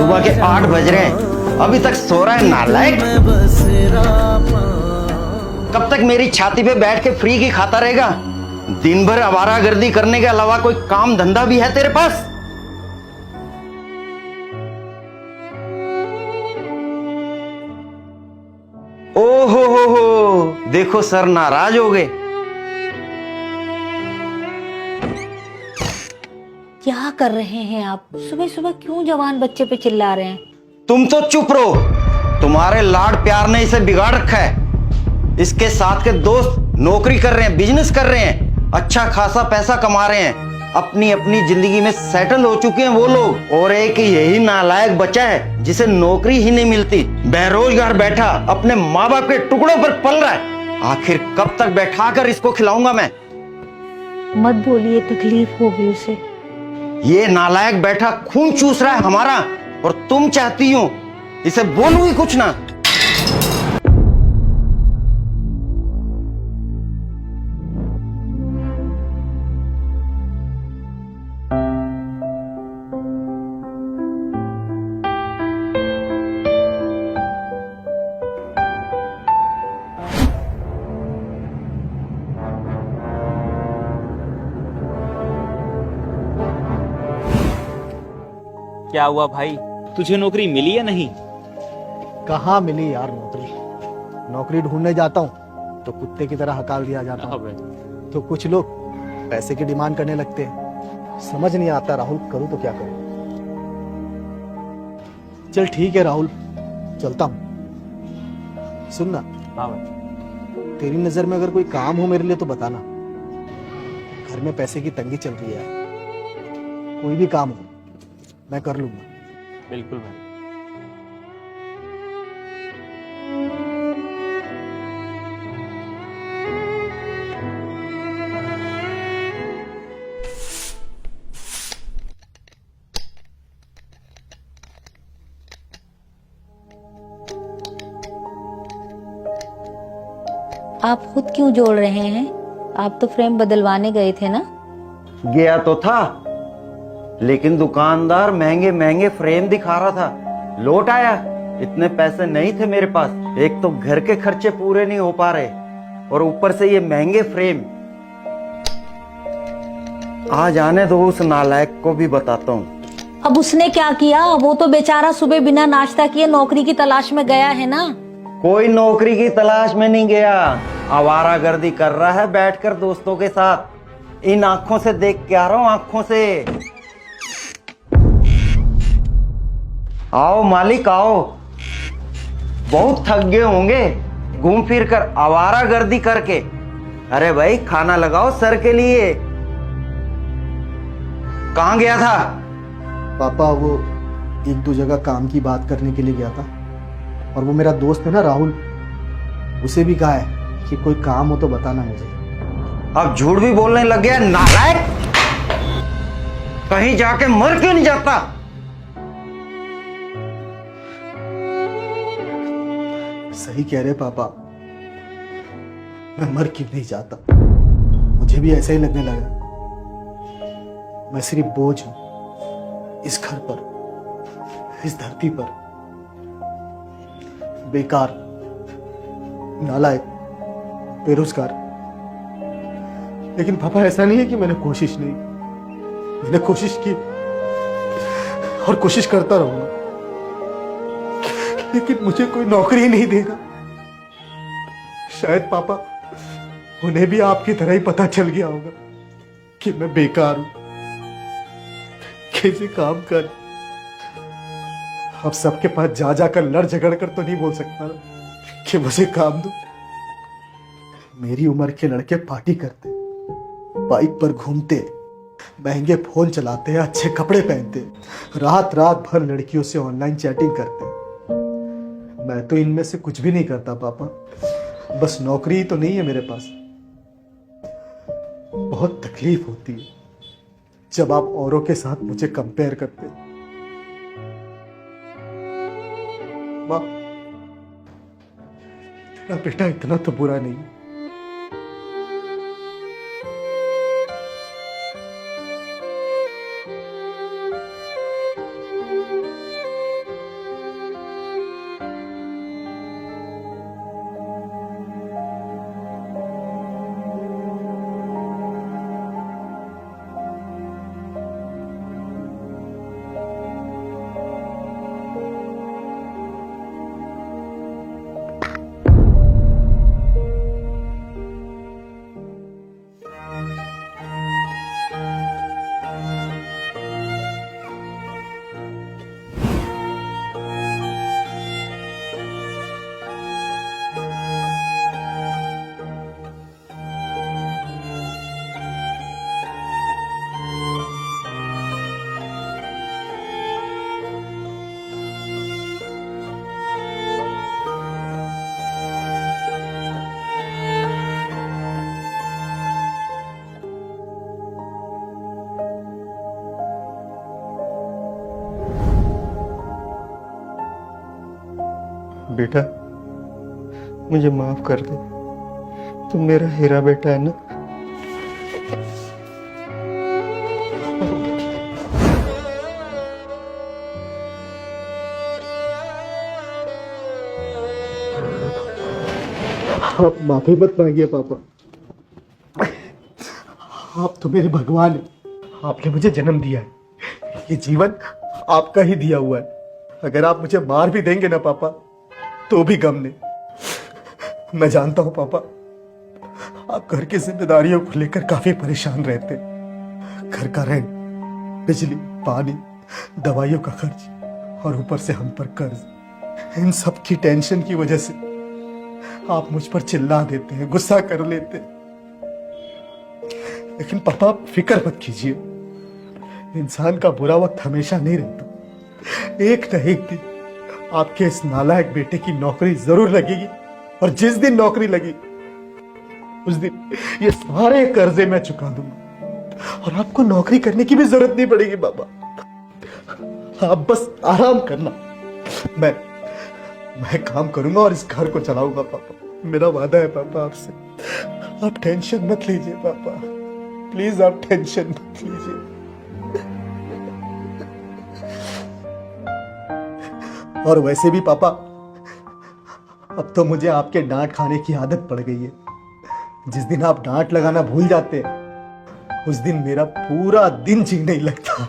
सुबह के 8 बज रहे हैं, अभी तक सो रहा है नालायक। कब तक मेरी छाती पे बैठ के फ्री की खाता रहेगा? दिन भर आवारागर्दी करने के अलावा कोई काम धंधा भी है तेरे पास? ओ हो, देखो सर नाराज हो गए। क्या कर रहे हैं आप? सुबह सुबह क्यों जवान बच्चे पे चिल्ला रहे हैं? तुम तो चुप रहो, तुम्हारे लाड प्यार ने इसे बिगाड़ रखा है। इसके साथ के दोस्त नौकरी कर रहे हैं, बिजनेस कर रहे हैं, अच्छा खासा पैसा कमा रहे हैं, अपनी अपनी जिंदगी में सेटल हो चुके हैं वो लोग, और एक यही नालायक बचा है जिसे नौकरी ही नहीं मिलती, बेरोजगार बैठा अपने माँ बाप के टुकड़ों पर पल रहा है। आखिर कब तक बैठाकर इसको खिलाऊंगा मैं? मत बोलिए, तकलीफ होगी उसे। ये नालायक बैठा खून चूस रहा है हमारा, और तुम चाहती हो इसे बोलूं ही कुछ ना। क्या हुआ भाई, तुझे नौकरी मिली या नहीं? कहाँ मिली यार नौकरी। नौकरी ढूंढने जाता हूँ तो कुत्ते की तरह हकाल दिया जाता हूँ। तो कुछ लोग पैसे की डिमांड करने लगते हैं। समझ नहीं आता राहुल, करूँ तो क्या करूँ। चल ठीक है राहुल, चलता हूँ। सुन ना, हाँ भाई। तेरी नजर में अगर कोई काम हो मेरे लिए तो बताना। घर में पैसे की तंगी चल रही है, कोई भी काम हो मैं कर लूंगा। बिल्कुल भाई। आप खुद क्यों जोड़ रहे हैं? आप तो फ्रेम बदलवाने गए थे ना? गया तो था, लेकिन दुकानदार महंगे महंगे फ्रेम दिखा रहा था। लौट आया, इतने पैसे नहीं थे मेरे पास। एक तो घर के खर्चे पूरे नहीं हो पा रहे, और ऊपर से ये महंगे फ्रेम। आ जाने दो, उस नालायक को भी बताता हूँ। अब उसने क्या किया? वो तो बेचारा सुबह बिना नाश्ता किए नौकरी की तलाश में गया है ना। कोई नौकरी की तलाश में नहीं गया, आवारागर्दी कर रहा है बैठकर दोस्तों के साथ। इन आंखों से देख के आ रहा हूं, आंखों से। आओ मालिक आओ, बहुत थक गए होंगे घूम फिर कर, आवारागर्दी करके। अरे भाई खाना लगाओ सर के लिए। कहां गया था? पापा वो 1-2 जगह काम की बात करने के लिए गया था, और वो मेरा दोस्त है ना राहुल, उसे भी कहा है कि कोई काम हो तो बताना मुझे। अब झूठ भी बोलने लग गया नालायक। कहीं जाके मर क्यों नहीं जाता? सही कह रहे पापा, मैं मर क्यों नहीं जाता। मुझे भी ऐसा ही लगने लगा। मैं सिर्फ बोझ हूं इस घर पर, इस धरती पर। बेकार, नालायक, बेरोजगार। लेकिन पापा ऐसा नहीं है कि मैंने कोशिश नहीं, मैंने कोशिश की और कोशिश करता रहूंगा, लेकिन मुझे कोई नौकरी नहीं देगा। शायद पापा उन्हें भी आपकी तरह ही पता चल गया होगा कि मैं बेकार हूं। कैसे काम कर, अब सबके पास जा जाकर लड़ झगड़ कर तो नहीं बोल सकता ना कि मुझे काम दो। मेरी उम्र के लड़के पार्टी करते, बाइक पर घूमते, महंगे फोन चलाते, अच्छे कपड़े पहनते, रात रात भर लड़कियों से ऑनलाइन चैटिंग करते। मैं तो इनमें से कुछ भी नहीं करता पापा। बस नौकरी ही तो नहीं है मेरे पास। बहुत तकलीफ होती है जब आप औरों के साथ मुझे कंपेयर करते। माँ, तेरा बेटा इतना तो बुरा नहीं। बेटा मुझे माफ कर दे, तुम मेरा हीरा बेटा है ना। आप माफी मत मांगिए पापा, आप तो मेरे भगवान हैं। आपने मुझे जन्म दिया है, ये जीवन आपका ही दिया हुआ है। अगर आप मुझे मार भी देंगे ना पापा तो भी गम नहीं। मैं जानता हूं पापा, आप घर की जिम्मेदारियों को लेकर काफी परेशान रहते हैं। घर का रेंट, बिजली, पानी, दवाइयों का खर्च और ऊपर से हम पर कर्ज। इन सब की टेंशन की वजह से आप मुझ पर चिल्ला देते हैं, गुस्सा कर लेते हैं। लेकिन पापा आप फिक्र मत कीजिए, इंसान का बुरा वक्त हमेशा नहीं रहता। एक न एक दिन आपके इस नालायक बेटे की नौकरी जरूर लगेगी, और जिस दिन नौकरी लगी उस दिन ये सारे कर्जे मैं चुका दूंगा और आपको नौकरी करने की भी जरूरत नहीं पड़ेगी पापा। आप बस आराम करना, मैं काम करूंगा और इस घर को चलाऊंगा पापा। मेरा वादा है पापा आपसे। आप टेंशन मत लीजिए पापा, प्लीज आप टेंशन मत लीजिए। और वैसे भी पापा अब तो मुझे आपके डांट खाने की आदत पड़ गई है। जिस दिन आप डांट लगाना भूल जाते हैं उस दिन मेरा पूरा दिन जी नहीं लगता।